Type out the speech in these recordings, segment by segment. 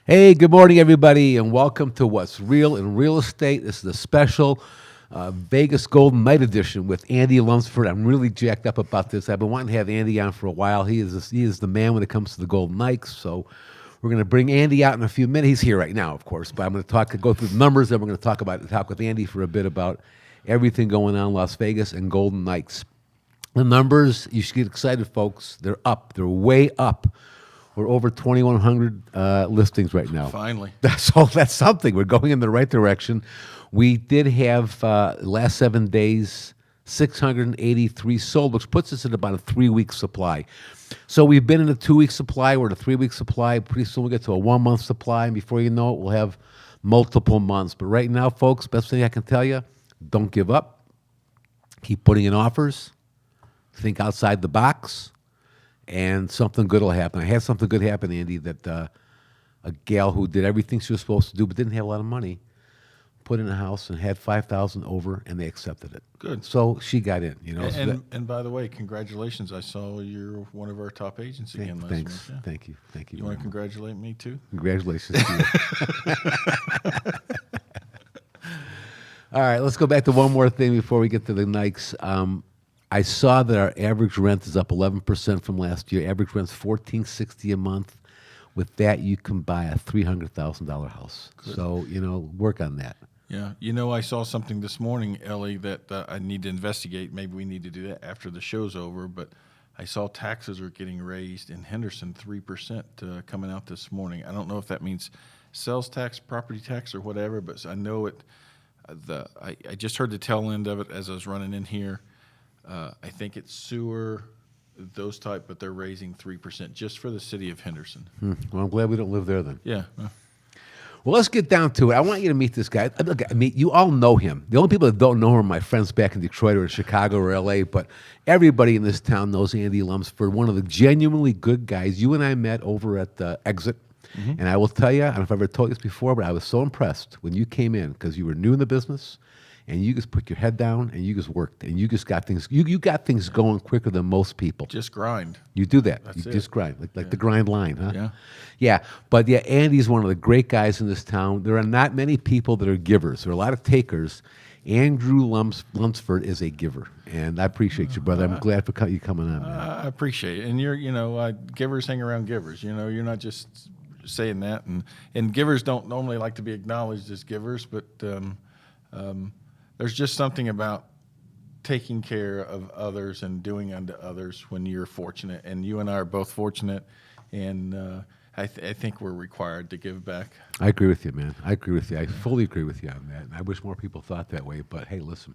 Hey, good morning, everybody, and welcome to What's Real in Real Estate. This is a special Vegas Golden Night edition with Andy Lunsford. I'm really jacked up about this. I've been wanting to have Andy on for a while. He is the man when it comes to the Golden Knights. So we're going to bring Andy out in a few minutes. He's here right now, of course, but I'm going to go through the numbers, and we're going to talk with Andy for a bit about everything going on in Las Vegas and Golden Knights. The numbers, you should get excited, folks. They're up. They're way up. We're over 2,100 listings right now. Finally. That's something. We're going in the right direction. We did have last 7 days 683 sold, which puts us at about a 3-week supply. So we've been in a 2-week supply. We're at a 3-week supply. Pretty soon we'll get to a 1-month supply, and before you know it, we'll have multiple months. But right now, folks, best thing I can tell you: don't give up. Keep putting in offers. Think outside the box. And something good will happen. I had something good happen, Andy, that a gal who did everything she was supposed to do but didn't have a lot of money put in a house and had $5,000 over, and they accepted it. Good. So she got in, you know. And by the way, congratulations. I saw you're one of our top agents again last Thanks. month. Yeah. Thank you. You want to congratulate me too? Congratulations to you. All right, let's go back to one more thing before we get to the Nikes. I saw that our average rent is up 11% from last year. Average rent's $1,460 a month. With that, you can buy a $300,000 house. Good. So, work on that. Yeah. I saw something this morning, Elie, that I need to investigate. Maybe we need to do that after the show's over. But I saw taxes are getting raised in Henderson 3% coming out this morning. I don't know if that means sales tax, property tax, or whatever, but I know it. I just heard the tail end of it as I was running in here. I think it's sewer, those type, but they're raising 3% just for the city of Henderson. Well, I'm glad we don't live there then. Yeah. Well, let's get down to it. I want you to meet this guy. You all know him. The only people that don't know him are my friends back in Detroit or in Chicago or L.A., but everybody in this town knows Andy Lunsford, one of the genuinely good guys. You and I met over at the Exit, and I will tell you, I don't know if I've ever told you this before, but I was so impressed when you came in because you were new in the business. And you just put your head down and you just worked and you just got things. You got things going quicker than most people. Just grind. You do that. That's Just grind, like the grind line, huh? Yeah. Yeah. But yeah, Andy's one of the great guys in this town. There are not many people that are givers. There are a lot of takers. Andrew Lunsford is a giver, and I appreciate you, brother. I'm glad for you coming on, man. I appreciate it. And you're, givers hang around givers. You're not just saying that. And givers don't normally like to be acknowledged as givers, but there's just something about taking care of others and doing unto others when you're fortunate. And you and I are both fortunate, and I think we're required to give back. I agree with you, man. I agree with you. I fully agree with you on that. And I wish more people thought that way. But hey, listen.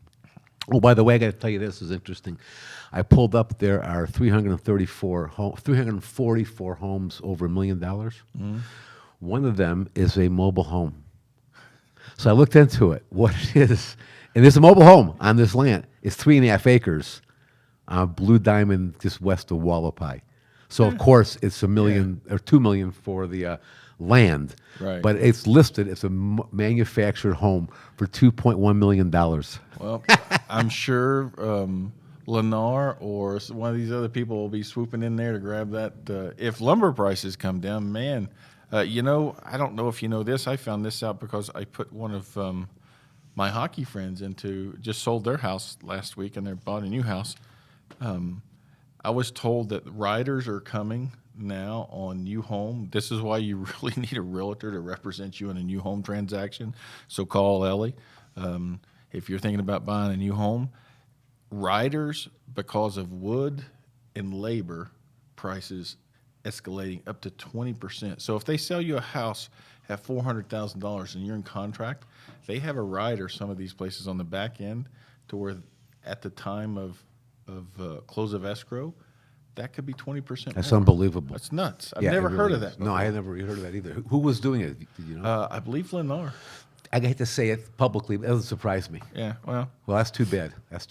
Oh, by the way, I got to tell you, this is interesting. I pulled up. There are 344 homes over $1 million. Mm-hmm. One of them is a mobile home. So I looked into it. What it is. And there's a mobile home on this land. It's 3.5 acres, Blue Diamond, just west of Wallapai. So of course it's $1 million or $2 million for the land, right? But it's listed. It's a manufactured home for $2.1 million. Well, I'm sure Lennar or one of these other people will be swooping in there to grab that. If lumber prices come down, man, I don't know if you know this. I found this out because I put one of my hockey friends just sold their house last week, and they bought a new house. I was told that riders are coming now on new home. This is why you really need a realtor to represent you in a new home transaction. So call Elie if you're thinking about buying a new home. Riders, because of wood and labor prices escalating up to 20%. So if they sell you a house at $400,000 and you're in contract, they have a rider, some of these places, on the back end to where at the time of close of escrow, that could be 20%. That's more. Unbelievable. That's nuts. I've never heard of that before. No, I had never heard of that either. Who was doing it? Did you know? I believe Lennar. I hate to say it publicly, but it doesn't surprise me. Yeah, well, that's too bad. That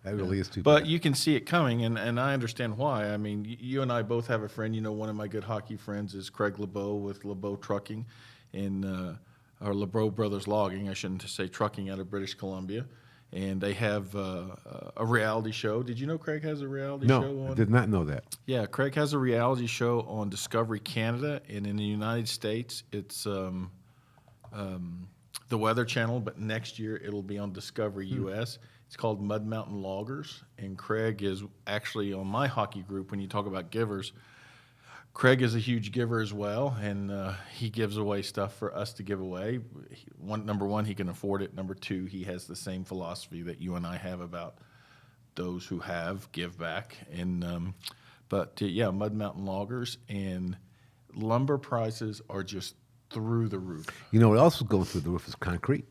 really is too bad. But you can see it coming, and I understand why. I mean, you and I both have a friend. One of my good hockey friends is Craig LeBeau with LeBeau Trucking, or LeBeau Brothers Logging. I shouldn't say trucking, out of British Columbia. and they have a reality show. Did you know Craig has a reality show No, on? I did not know that. Yeah, Craig has a reality show on Discovery Canada, and in the United States, it's the Weather Channel, but next year it'll be on Discovery US. It's called Mud Mountain Loggers, and Craig is actually on my hockey group. When you talk about givers, Craig is a huge giver as well, and he gives away stuff for us to give away. Number one, he can afford it. Number two, he has the same philosophy that you and I have about those who have give back. And yeah, Mud Mountain Loggers, and lumber prices are just through the roof. You know what else is going through the roof is concrete.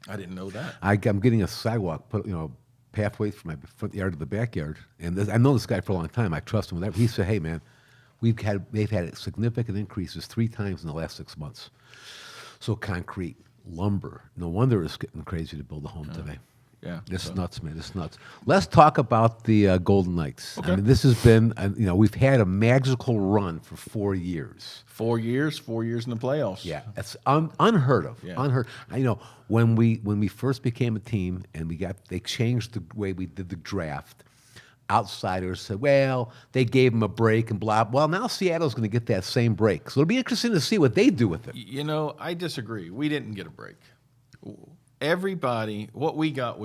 I didn't know that. I'm getting a sidewalk put, pathway from my front yard to the backyard, and I know this guy for a long time. I trust him with that. He said, "Hey, man, they've had significant increases 3 times in the last 6 months. So concrete, lumber. No wonder it's getting crazy to build a home today. Yeah, It's nuts, man. It's nuts. Let's talk about the Golden Knights. Okay. I mean, this has been, we've had a magical run for 4 years. 4 years, 4 years in the playoffs. Yeah, it's unheard of. Yeah. Unheard. When we first became a team and they changed the way we did the draft. Outsiders said, well, they gave them a break and blah. Well, now Seattle's going to get that same break. So it'll be interesting to see what they do with it. I disagree. We didn't get a break. Everybody, what we got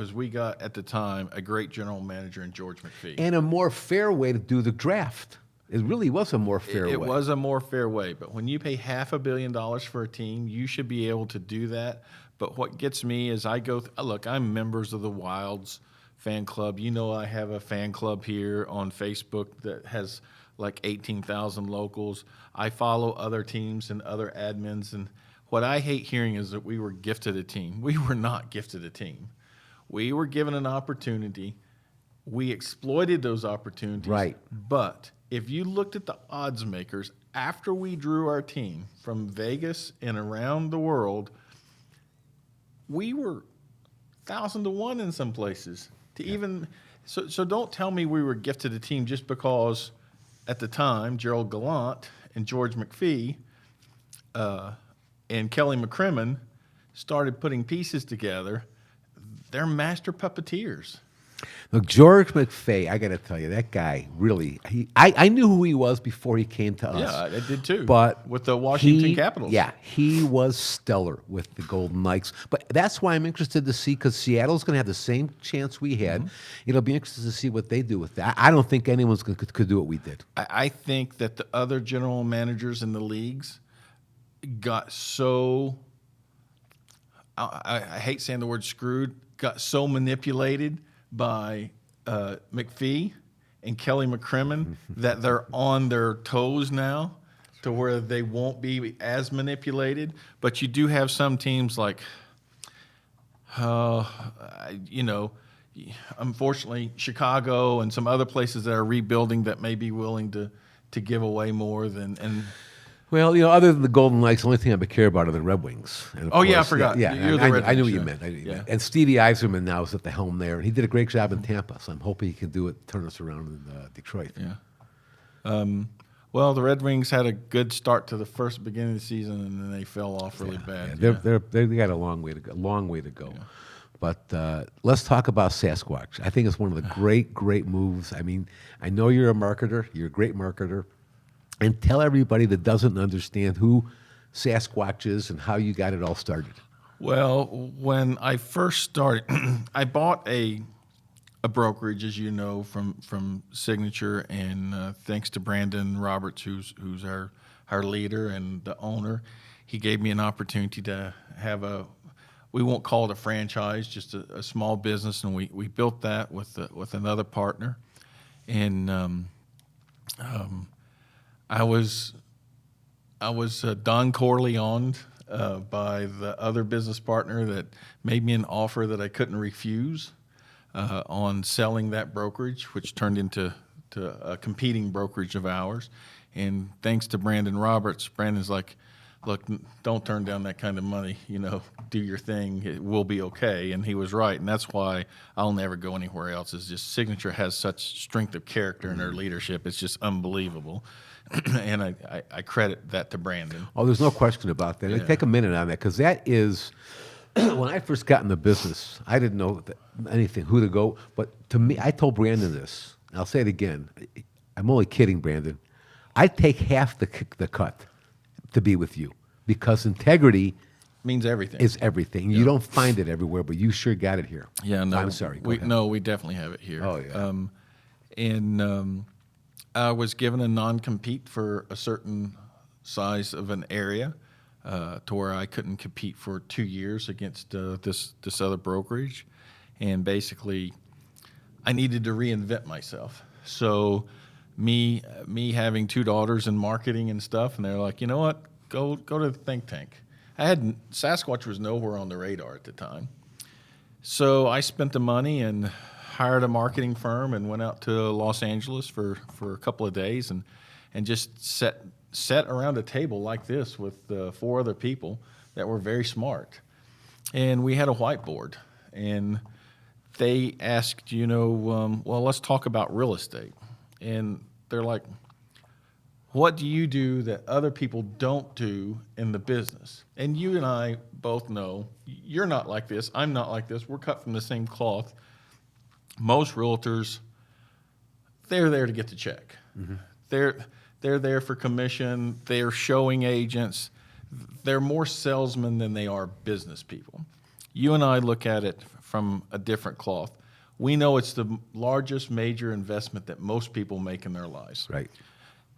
at the time a great general manager in George McPhee. And a more fair way to do the draft. It really was a more fair way. It was a more fair way. But when you pay $500 million for a team, you should be able to do that. But what gets me is look, I'm members of the Wilds fan club. I have a fan club here on Facebook that has like 18,000 locals. I follow other teams and other admins, and what I hate hearing is that we were gifted a team. We were not gifted a team. We were given an opportunity. We exploited those opportunities. Right. But if you looked at the odds makers after we drew our team from Vegas and around the world, we were 1,000 to 1 in some places. So don't tell me we were gifted a team just because at the time Gerald Gallant and George McPhee and Kelly McCrimmon started putting pieces together. They're master puppeteers. Look, George McPhee, I got to tell you, that guy really, I knew who he was before he came to us. Yeah, I did too. But with the Washington Capitals. Yeah, he was stellar with the Golden Knights. But that's why I'm interested to see, because Seattle's going to have the same chance we had. Mm-hmm. It'll be interesting to see what they do with that. I don't think anyone's could do what we did. I think that the other general managers in the leagues got so, I hate saying the word screwed, got so manipulated by McPhee and Kelly McCrimmon that they're on their toes now to where they won't be as manipulated. But you do have some teams like, unfortunately, Chicago and some other places that are rebuilding that may be willing to give away more than and. Well, other than the Golden Knights, the only thing I care about are the Red Wings. And of course, I forgot. Yeah, You're the Red I knew Wings, what you yeah. meant. And Stevie Yzerman now is at the helm there, and he did a great job in Tampa. So I'm hoping he can turn us around in Detroit. Yeah. Well, the Red Wings had a good start to the first beginning of the season, and then they fell off really bad. Yeah. They got a long way to go. Yeah. But let's talk about Sasquatch. I think it's one of the great moves. I mean, I know you're a marketer. You're a great marketer. And tell everybody that doesn't understand who Sasquatch is and how you got it all started. Well, when I first started, I bought a brokerage, as you know, from Signature, and thanks to Brandon Roberts, who's our leader and the owner, he gave me an opportunity to have we won't call it a franchise, just a small business, and we built that with another partner, and I was Don Corleone by the other business partner that made me an offer that I couldn't refuse on selling that brokerage, which turned into a competing brokerage of ours. And thanks to Brandon Roberts, Brandon's like, look, don't turn down that kind of money. Do your thing. It will be okay. And he was right. And that's why I'll never go anywhere else. It's just Signature has such strength of character in their leadership. It's just unbelievable. And I credit that to Brandon. Oh, there's no question about that. Yeah. Take a minute on that, because that is When I first got in the business, I didn't know anything, who to go. But to me, I told Brandon this. And I'll say it again. I'm only kidding, Brandon. I take half the cut to be with you because integrity Means everything. is everything. You don't find it everywhere, but you sure got it here. Yeah, no. I'm sorry. Go ahead. No, we definitely have it here. Oh, yeah. And I was given a non-compete for a certain size of an area, to where I couldn't compete for 2 years against this other brokerage, and basically, I needed to reinvent myself. So, me having 2 daughters in marketing and stuff, and they're like, you know what, go to the think tank. Sasquatch was nowhere on the radar at the time. So I spent the money and hired a marketing firm and went out to Los Angeles for a couple of days and just sat around a table like this with 4 other people that were very smart. And we had a whiteboard. And they asked, well, let's talk about real estate. And they're like, what do you do that other people don't do in the business? And you and I both know you're not like this. I'm not like this. We're cut from the same cloth. Most realtors, they're there to get the check. Mm-hmm. They're there for commission. They're showing agents. They're more salesmen than they are business people. You and I look at it from a different cloth. We know it's the largest major investment that most people make in their lives. Right.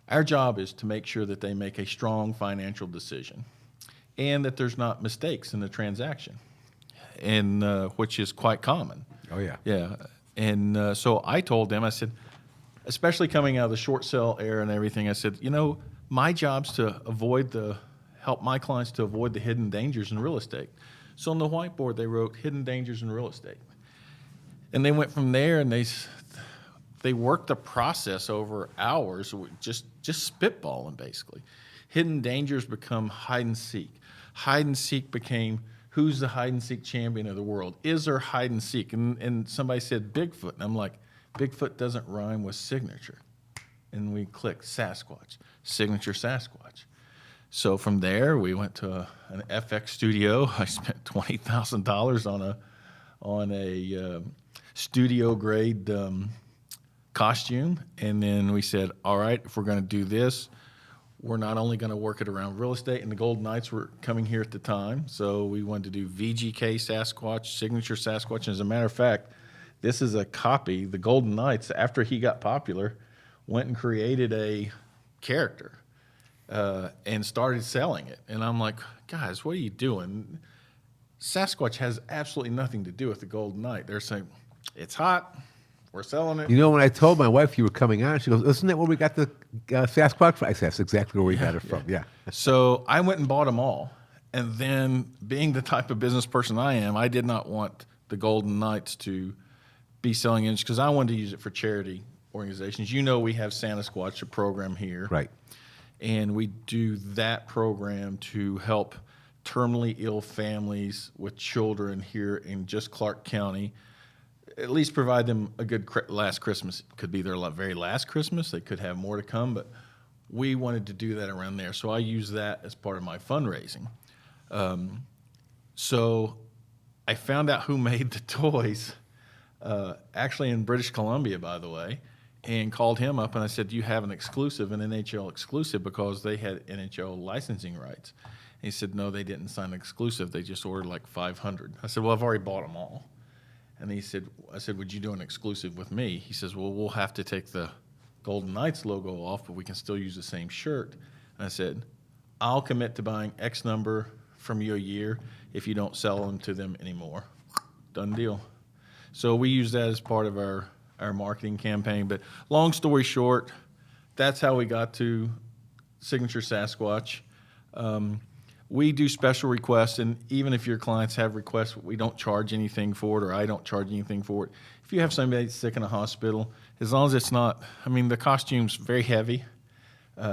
Our job is to make sure that they make a strong financial decision and that there's not mistakes in the transaction, and which is quite common. Oh, yeah. Yeah. And so I told them, I said, especially coming out of the short sale era and everything, I said, my job's to help my clients to avoid the hidden dangers in real estate. So on the whiteboard, they wrote hidden dangers in real estate. And they went from there and they worked the process over hours, just spitballing basically. Hidden dangers become hide and seek. Hide and seek became who's the hide and seek champion of the world? Is there hide and seek? And somebody said Bigfoot, and I'm like, Bigfoot doesn't rhyme with signature. And we clicked Sasquatch, signature Sasquatch. So from there, we went to an FX studio. I spent $20,000 on a studio grade costume, and then we said, all right, if we're going to do this, we're not only going to work it around real estate, and the Golden Knights were coming here at the time, so we wanted to do VGK Sasquatch, signature Sasquatch. And as a matter of fact, this is a copy. The Golden Knights, after he got popular, went and created a character and started selling it. And I'm like, guys, what are you doing? Sasquatch has absolutely nothing to do with the Golden Knight. They're saying, it's hot. We're selling it. When I told my wife you were coming on, she goes, isn't that where we got the Sasquatch from? I said, that's exactly where we got it from, yeah. So I went and bought them all. And then, being the type of business person I am, I did not want the Golden Knights to be selling images because I wanted to use it for charity organizations. We have Sasquatch, a program here. Right. And we do that program to help terminally ill families with children here in just Clark County. At least provide them a good last Christmas. It could be their very last Christmas. They could have more to come, but we wanted to do that around there. So I use that as part of my fundraising. So I found out who made the toys, actually in British Columbia, by the way, and called him up, and I said, do you have an exclusive, an NHL exclusive, because they had NHL licensing rights. And he said, no, they didn't sign an exclusive. They just ordered like 500. I said, well, I've already bought them all. And I said, would you do an exclusive with me? He says, well, we'll have to take the Golden Knights logo off, but we can still use the same shirt. And I said, I'll commit to buying X number from you a year if you don't sell them to them anymore. Done deal. So we use that as part of our marketing campaign. But long story short, that's how we got to Signature Sasquatch. We do special requests, and even if your clients have requests, we don't charge anything for it, or I don't charge anything for it. If you have somebody that's sick in a hospital, as long as it's not, the costume's very heavy.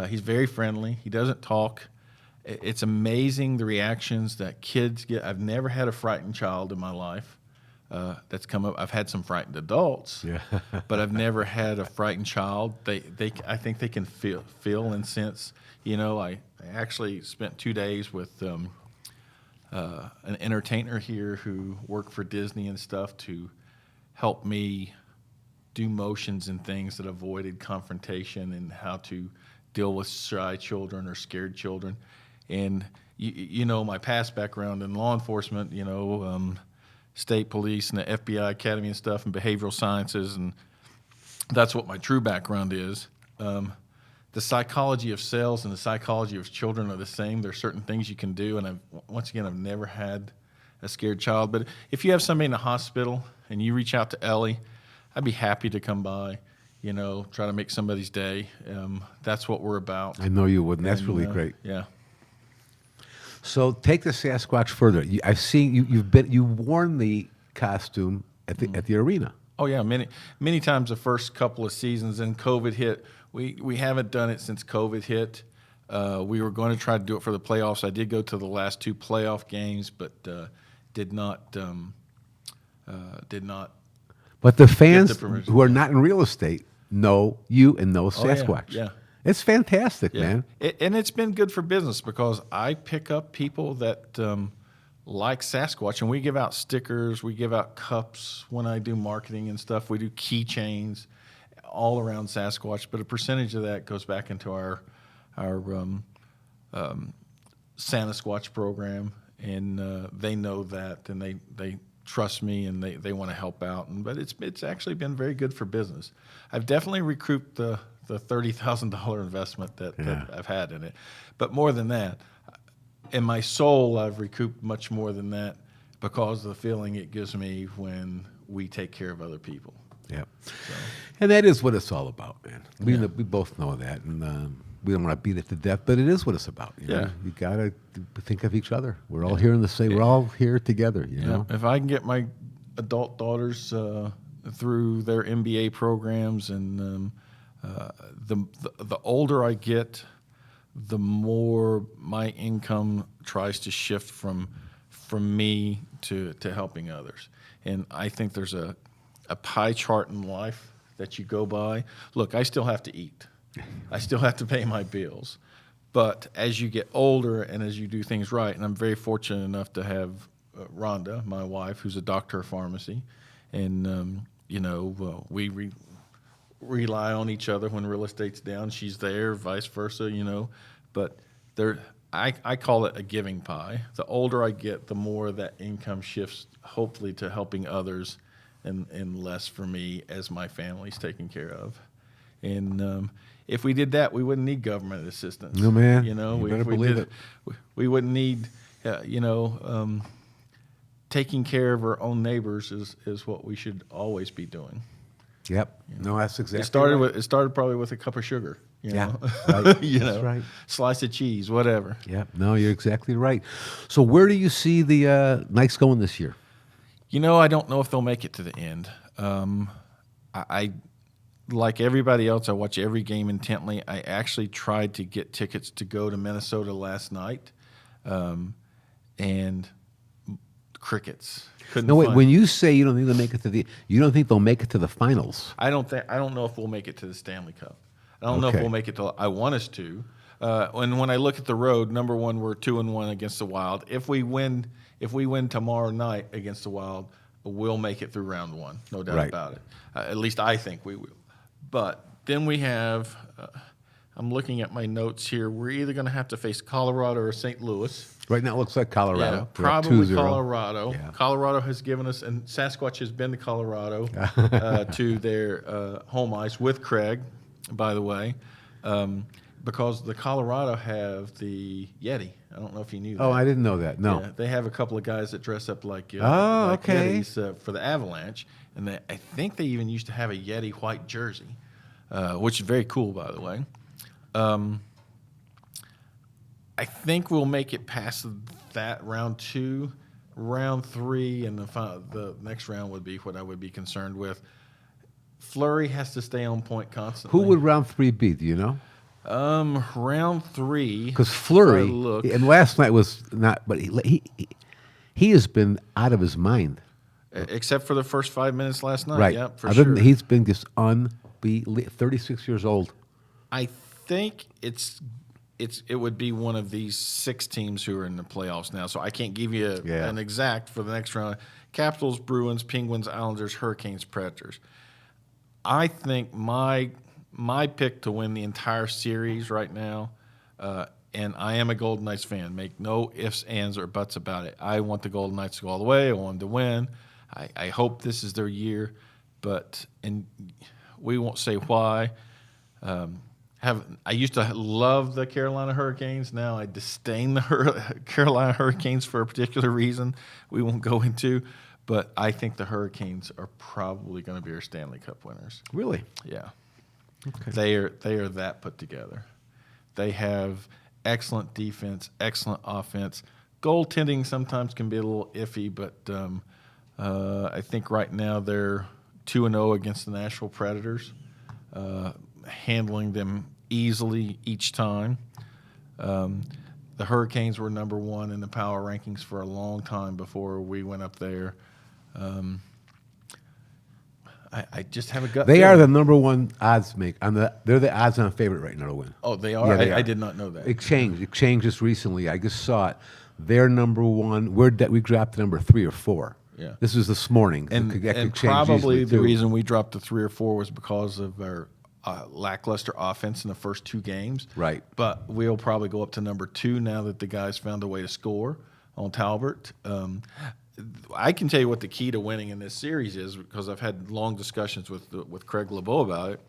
He's very friendly. He doesn't talk. It's amazing the reactions that kids get. I've never had a frightened child in my life that's come up. I've had some frightened adults, yeah. but I've never had a frightened child. I think they can feel and sense. I actually spent 2 days with an entertainer here who worked for Disney and stuff to help me do motions and things that avoided confrontation and how to deal with shy children or scared children. And you know my past background in law enforcement, state police and the FBI Academy and stuff, and behavioral sciences, and that's what my true background is. The psychology of sales and the psychology of children are the same. There are certain things you can do, and I've never had a scared child. But if you have somebody in the hospital and you reach out to Elie, I'd be happy to come by, try to make somebody's day. That's what we're about. I know you would, and that's really great. Yeah. So take the Sasquatch further. I've seen you've worn the costume at the arena. Oh yeah, many times the first couple of seasons. Then COVID hit. We haven't done it since COVID hit. We were going to try to do it for the playoffs. I did go to the last 2 playoff games, but did not. But the fans permission. who are not in real estate know you and know Sasquatch. Yeah. It's fantastic, Yeah. man. And it's been good for business because I pick up people that like Sasquatch, and we give out stickers, we give out cups when I do marketing and stuff. We do keychains all around Sasquatch, but a percentage of that goes back into our Santa Squatch program, and they know that, and they trust me, and they want to help out. But it's actually been very good for business. I've definitely recouped the $30,000 investment that I've had in it. But more than that, in my soul, I've recouped much more than that because of the feeling it gives me when we take care of other people. Yeah. So. And that is what it's all about, man. We both know that, and we don't want to beat it to death, but it is what it's about. You know? You got to think of each other. We're all here in the same. We're all here together. You know. If I can get my adult daughters through their MBA programs, and the older I get, the more my income tries to shift from me to helping others. And I think there's a pie chart in life that you go by. Look, I still have to eat. I still have to pay my bills. But as you get older and as you do things right, and I'm very fortunate enough to have Rhonda, my wife, who's a doctor of pharmacy, and we rely on each other when real estate's down. She's there, vice versa, But I call it a giving pie. The older I get, the more that income shifts, hopefully, to helping others, and less for me as my family's taken care of. And if we did that, we wouldn't need government assistance. No, man. You better believe it. We wouldn't need, taking care of our own neighbors is what we should always be doing. Yep. No, that's exactly. It started probably with a cup of sugar. Yeah. Right. That's right. Slice of cheese, whatever. Yep. No, you're exactly right. So where do you see the Knights going this year? I don't know if they'll make it to the end. I like everybody else, I watch every game intently. I actually tried to get tickets to go to Minnesota last night, and crickets. No, wait. When you say you don't think they'll make it you don't think they'll make it to the finals? I don't know if we'll make it to the Stanley Cup. I don't know if we'll make it to. I want us to. When I look at the road, number one, we're 2-1 against the Wild. If we win tomorrow night against the Wild, we'll make it through round 1. No doubt about it. At least I think we will. But then we have. I'm looking at my notes here. We're either going to have to face Colorado or St. Louis. Right now, it looks like Colorado. Yeah, probably Colorado. Yeah. Colorado has given us, and Sasquatch has been to Colorado to their home ice with Craig, by the way, because the Colorado have the Yeti. I don't know if you knew that. Oh, I didn't know that. No. Yeah, they have a couple of guys that dress up like okay. Yetis for the Avalanche, and I think they even used to have a Yeti white jersey, which is very cool, by the way. I think we'll make it past that round 2. Round 3 and the next round would be what I would be concerned with. Fleury has to stay on point constantly. Who would round 3 be? Do you know? Round 3. Because Fleury, and last night was not, but he has been out of his mind. Except for the first 5 minutes last night. Right. Yep, for sure. He's been just 36 years old. I think it's it would be one of these 6 teams who are in the playoffs now. So I can't give you an exact for the next round. Capitals, Bruins, Penguins, Islanders, Hurricanes, Predators. I think my pick to win the entire series right now, and I am a Golden Knights fan. Make no ifs, ands, or buts about it. I want the Golden Knights to go all the way. I want them to win. I hope this is their year, and we won't say why. I used to love the Carolina Hurricanes. Now I disdain the Carolina Hurricanes for a particular reason we won't go into. But I think the Hurricanes are probably going to be our Stanley Cup winners. Really? Yeah. Okay. They are that put together. They have excellent defense, excellent offense. Goaltending sometimes can be a little iffy, but I think right now they're 2-0 against the Nashville Predators, handling them easily each time. The Hurricanes were number 1 in the power rankings for a long time before we went up there. I just have a gut They feeling. are the number 1 odds maker. They're the odds-on favorite right now to win. Oh, they are? Yeah, they are. I did not know that. It changed. It changed just recently. I just saw it. They're number 1. We dropped to number 3 or 4. Yeah. This was this morning. And probably the reason we dropped to 3 or 4 was because of our lackluster offense in the first 2 games. Right. But we'll probably go up to number 2 now that the guys found a way to score on Talbot. I can tell you what the key to winning in this series is, because I've had long discussions with Craig LeBeau about it.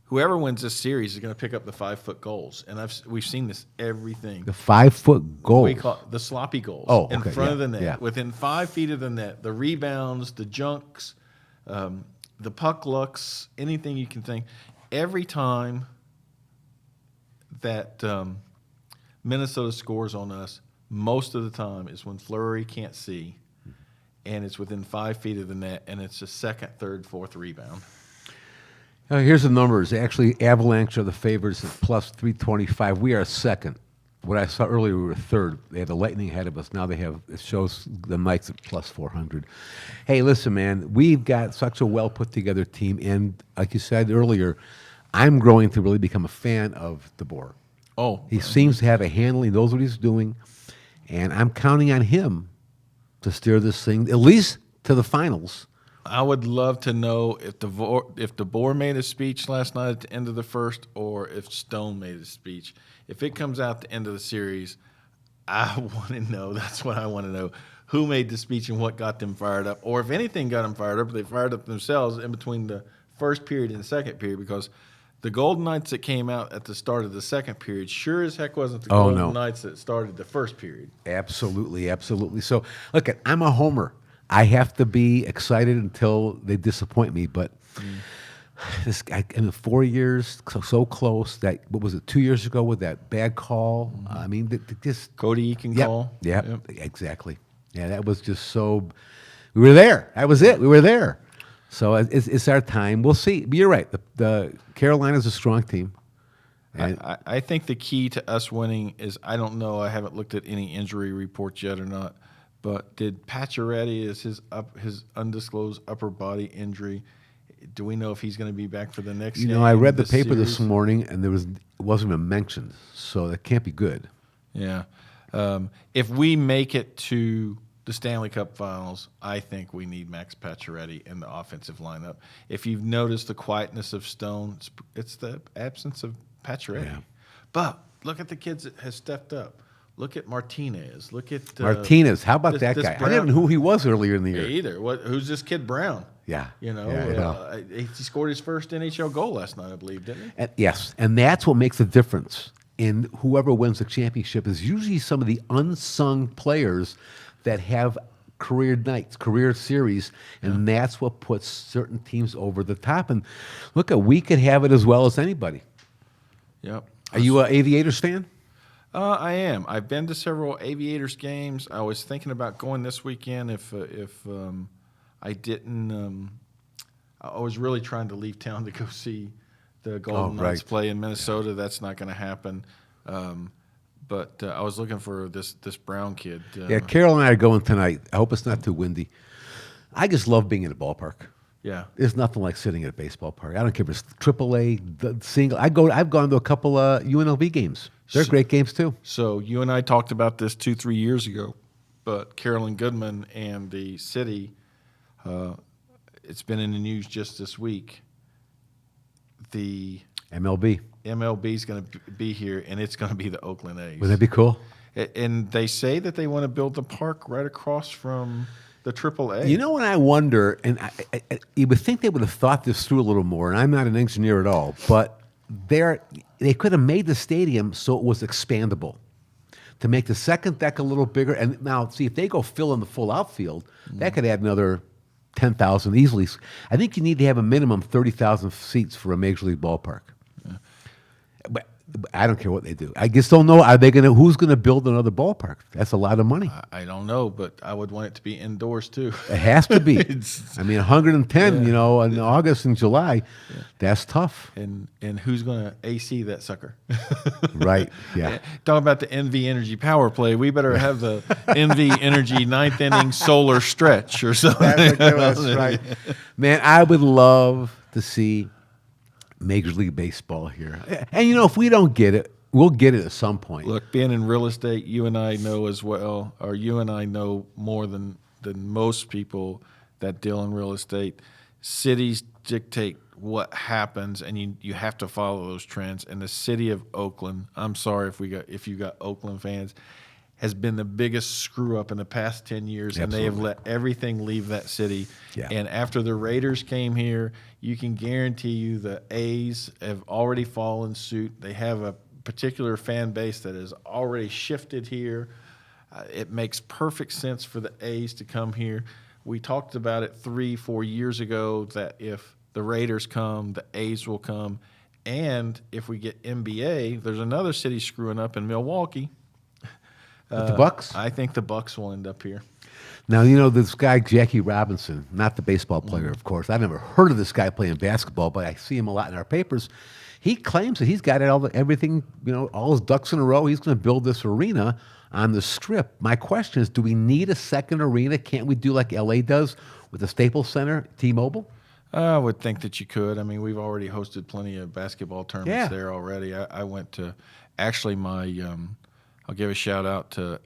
Whoever wins this series is going to pick up the 5-foot goals, and we've seen this everything. The 5-foot goals. We call it the sloppy goals. Oh, in okay, front of yeah, the net, yeah. within 5 feet of the net, the rebounds, the junks, the puck lucks, anything you can think. Every time that Minnesota scores on us, most of the time is when Fleury can't see, and it's within 5 feet of the net, and it's a second, third, fourth rebound. Here's the numbers. Actually, Avalanche are the favorites at plus 325. We are second. What I saw earlier, we were third. They had the Lightning ahead of us. Now it shows the Knights at plus 400. Hey, listen, man, we've got such a well put together team, and like you said earlier, I'm growing to really become a fan of DeBoer. Oh, He seems to have a handle. He knows what he's doing, and I'm counting on him to steer this thing at least to the finals. I would love to know if DeBoer made a speech last night at the end of the first, or if Stone made a speech. If it comes out at the end of the series, I want to know. That's what I want to know. Who made the speech and what got them fired up? Or if anything got them fired up, they fired up themselves in between the first period and the second period, because the Golden Knights that came out at the start of the second period sure as heck wasn't the Golden Knights that started the first period. Absolutely, absolutely. So, look, I'm a homer. I have to be excited until they disappoint me. But this guy, in 4 years, so close. That what was it? 2 years ago with that bad call. I mean, just Cody Eakin yep, call. Yep, exactly. Yeah, that was just so. We were there. That was it. We were there. So it's our time. We'll see. But you're right. The Carolina's a strong team. And I think the key to us winning is, I don't know. I haven't looked at any injury reports yet or not. But did Pacioretty, is his undisclosed upper body injury, do we know if he's going to be back for the next game? I read the paper series? this morning, and it wasn't even mentioned, so that can't be good. Yeah. If we make it to the Stanley Cup Finals, I think we need Max Pacioretty in the offensive lineup. If you've noticed the quietness of Stone, it's the absence of Pacioretty. Yeah. But look at the kids that has stepped up. Look at Martinez. Look at Martinez. How about that guy? Brown. I didn't know who he was earlier in the year. Me either. Who's this kid Brown? Yeah. Yeah, he scored his first NHL goal last night, I believe, didn't he? Yes, and that's what makes the difference in whoever wins the championship is usually some of the unsung players that have career nights, career series, and that's what puts certain teams over the top. And look, we could have it as well as anybody. Yep. Are you an Aviators fan? I am. I've been to several Aviators games. I was thinking about going this weekend if I didn't. I was really trying to leave town to go see the Golden Knights play in Minnesota. Yeah. That's not going to happen. But I was looking for this Brown kid. Carol and I are going tonight. I hope it's not too windy. I just love being in the ballpark. Yeah. There's nothing like sitting at a baseball park. I don't care if it's AAA, the single. I've gone to a couple of UNLV games. They're great games too. So you and I talked about this 2-3 years ago, but Carolyn Goodman and the city, it's been in the news just this week. The MLB. MLB is going to be here, and it's going to be the Oakland A's. Wouldn't that be cool? And they say that they want to build the park right across from the AAA. You know what I wonder, and you would think they would have thought this through a little more, and I'm not an engineer at all, but they could have made the stadium so it was expandable to make the second deck a little bigger. And now, see, if they go fill in the full outfield, that could add another 10,000 easily. I think you need to have a minimum 30,000 seats for a major league ballpark. Yeah. But I don't care what they do. I just don't know. Who's going to build another ballpark? That's a lot of money. I don't know, but I would want it to be indoors too. It has to be. 110, in August and July, that's tough. And who's going to AC that sucker? Right, yeah. Talking about the NV Energy power play, we better have the NV Energy ninth inning solar stretch or something. That's right. Man, I would love to see Major League Baseball here. And, if we don't get it, we'll get it at some point. Look, being in real estate, you and I know as well, or you and I know more than most people that deal in real estate. Cities dictate what happens, and you have to follow those trends. And the city of Oakland, I'm sorry if you got Oakland fans, has been the biggest screw up in the past 10 years, and they have let everything leave that city. Yeah. And after the Raiders came here, you can guarantee you the A's have already fallen suit. They have a particular fan base that has already shifted here. It makes perfect sense for the A's to come here. We talked about it 3-4 years ago that if the Raiders come, the A's will come. And if we get NBA, there's another city screwing up in Milwaukee. With the Bucks? I think the Bucks will end up here. Now, this guy, Jackie Robinson, not the baseball player, of course. I've never heard of this guy playing basketball, but I see him a lot in our papers. He claims that he's got everything, all his ducks in a row. He's going to build this arena on the Strip. My question is, do we need a second arena? Can't we do like LA does with the Staples Center, T-Mobile? I would think that you could. I mean, we've already hosted plenty of basketball tournaments there already. I went to, actually, I'll give a shout out to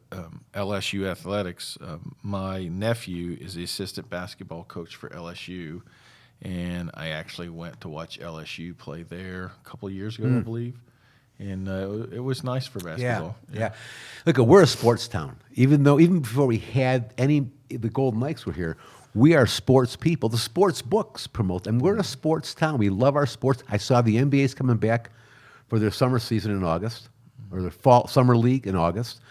LSU Athletics. My nephew is the assistant basketball coach for LSU, and I actually went to watch LSU play there a couple of years ago, I believe. And it was nice for basketball. Yeah. Look, we're a sports town. Even before we had the Golden Knights were here, we are sports people. The sports books promote them. We're a sports town. We love our sports. I saw the NBA's coming back for their summer season in August, or their summer league in August.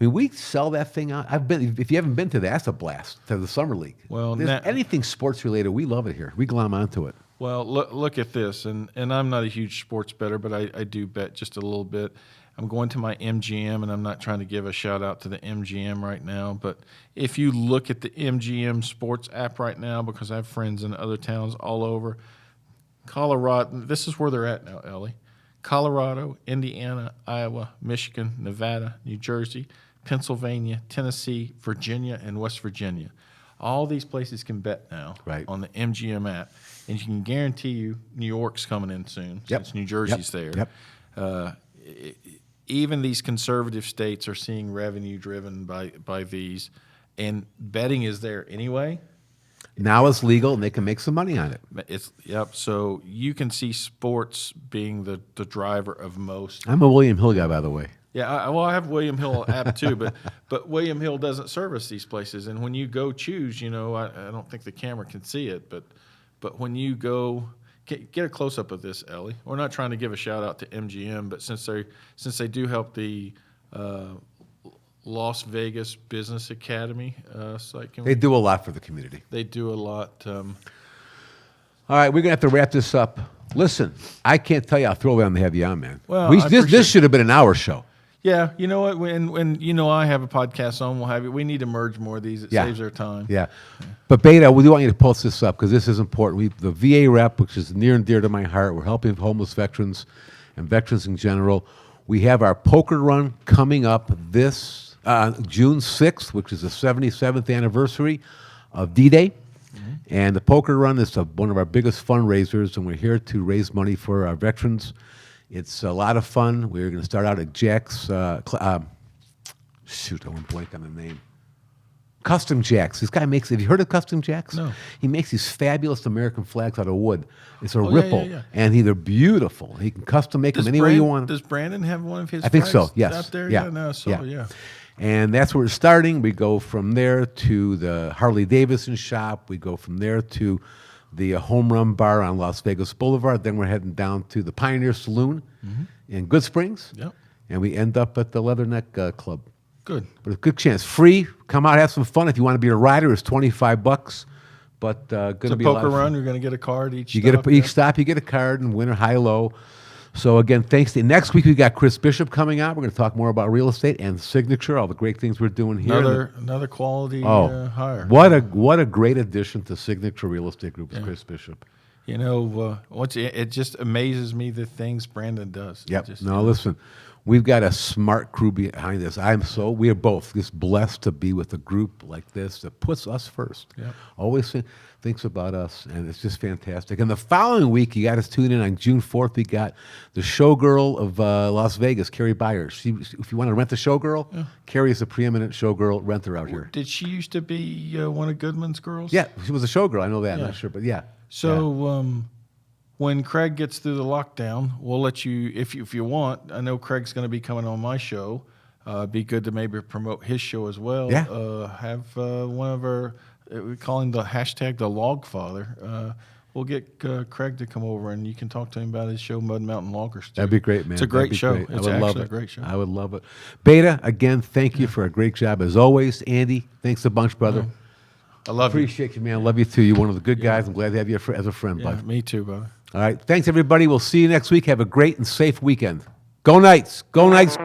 I mean, we sell that thing out. If you haven't been to that, that's a blast, to the summer league. Well, anything sports related, we love it here. We glom onto it. Well, look at this, and I'm not a huge sports bettor, but I do bet just a little bit. I'm going to my MGM, and I'm not trying to give a shout-out to the MGM right now, but if you look at the MGM sports app right now, because I have friends in other towns all over, Colorado, this is where they're at now, Elie. Colorado, Indiana, Iowa, Michigan, Nevada, New Jersey, Pennsylvania, Tennessee, Virginia, and West Virginia. All these places can bet now on the MGM app, and you can guarantee you New York's coming in soon since New Jersey's there. Even these conservative states are seeing revenue driven by these, and betting is there anyway. Now it's legal, and they can make some money on it. So you can see sports being the driver of most. I'm a William Hill guy, by the way. Yeah, I have William Hill app too, but William Hill doesn't service these places. And when you go choose, I don't think the camera can see it, but when you go, get a close up of this, Elie. We're not trying to give a shout out to MGM, but since they do help the Las Vegas Business Academy site, they do a lot for the community. They do a lot. All right, we're gonna have to wrap this up. Listen, I can't tell you how thrilled I am to have you on, man. Well, this should have been an hour show. Yeah, you know what? When I have a podcast on, we'll have it. We need to merge more of these. It saves our time. Yeah. But Beta, we do want you to post this up because this is important. The VA rep, which is near and dear to my heart, we're helping homeless veterans and veterans in general. We have our poker run coming up this June 6th, which is the 77th anniversary of D-Day. And the poker run is one of our biggest fundraisers, and we're here to raise money for our veterans. It's a lot of fun. We're going to start out at Jack's. Shoot, I went blank on the name. Custom Jacks. This guy makes. Have you heard of Custom Jacks? No. He makes these fabulous American flags out of wood. It's a yeah, ripple, yeah. and they're beautiful. He can custom make them any way you want. Does Brandon have one of his? I think so. flags Yes. Out there? Yeah. No, yeah. And that's where we're starting. We go from there to the Harley Davidson shop. We go from there to the Home Run Bar on Las Vegas Boulevard. Then we're heading down to the Pioneer Saloon in Good Springs. Yep. And we end up at the Leatherneck Club. Good. But a good chance. Free. Come out, have some fun. If you want to be a rider, it's $25. But going It's to a be a lot poker of fun. run. You're going to get a card each. You stop, get each stop, you get a card, and winner, high, low. So again, thanks. Next week we got Chris Bishop coming out. We're going to talk more about real estate and Signature, all the great things we're doing here. Another quality hire. What a great addition to Signature Real Estate Group is Chris Bishop. You know, it just amazes me the things Brandon does. Yep. Just, No, listen, we've got a smart crew behind this. We are both just blessed to be with a group like this that puts us first. Yep. Always thinks about us, and it's just fantastic. And the following week, you got to tune in on June 4th. We got the showgirl of Las Vegas, Carrie Byers. If you want to rent the showgirl, Carrie is a preeminent showgirl renter out here. Did she used to be one of Goodman's girls? Yeah, she was a showgirl. I know that. I'm not sure, but yeah. So when Craig gets through the lockdown, we'll let you, if you want. I know Craig's going to be coming on my show. Be good to maybe promote his show as well. Yeah. Have one of our, we call him the #Logfather. We'll get Craig to come over and you can talk to him about his show, Mud Mountain Loggers. Too. That'd be great, man. It's a great show. Great. It's actually a great show. I would love it. Beta, again, thank you for a great job as always. Andy, thanks a bunch, brother. I love you. Appreciate you, man. Love you too. You're one of the good guys. I'm glad to have you as a friend, Yeah, bud. me too, brother. All right. Thanks, everybody. We'll see you next week. Have a great and safe weekend. Go Knights. Go Knights.